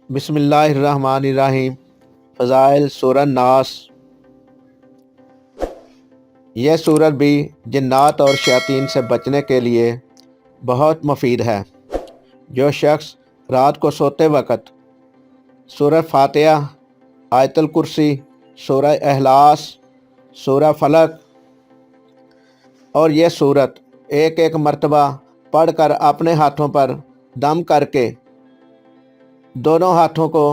बिस्मिल्लाहिर्रहमानिर्रहीम। फ़ज़ाइल सूरह नास। यह सूरत भी जिन्नात और शयातीन से बचने के लिए बहुत मुफीद है। जो शख्स रात को सोते वक़्त सूरह फ़ातिहा, आयतुल कुर्सी, सूरह इखलास, सूरह फलक और यह सूरत एक एक मरतबा पढ़कर अपने हाथों पर दम करके दोनों हाथों को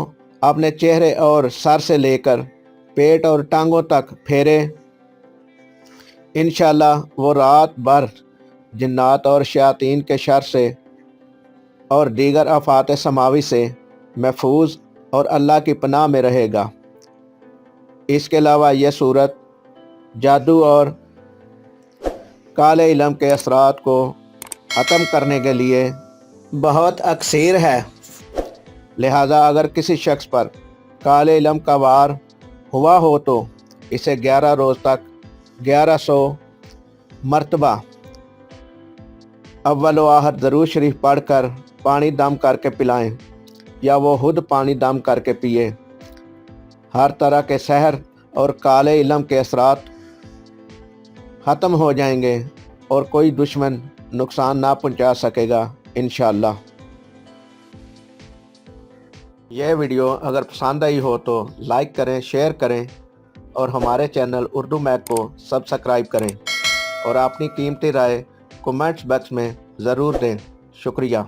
अपने चेहरे और सर से लेकर पेट और टांगों तक फेरे, इंशाअल्लाह वो रात भर जिन्नात और शयातीन के शर से और दीगर आफात समावी से महफूज और अल्लाह की पनाह में रहेगा। इसके अलावा यह सूरत जादू और काले इल्म के असरात को ख़त्म करने के लिए बहुत अक्सर है। लिहाजा अगर किसी शख्स पर काले इल्म का वार हुआ हो तो इसे 11 रोज़ तक 1100 मरतबा अव्वल व आखिर दरूद शरीफ पढ़कर पानी दम करके पिलाएं या वो खुद पानी दम करके पिए। हर तरह के सहर और काले इल्म के असरात ख़त्म हो जाएंगे और कोई दुश्मन नुकसान ना पहुंचा सकेगा इंशाअल्लाह। यह वीडियो अगर पसंद आई हो तो लाइक करें, शेयर करें और हमारे चैनल उर्दू मैक को सब्सक्राइब करें और अपनी कीमती राय कमेंट्स बॉक्स में ज़रूर दें। शुक्रिया।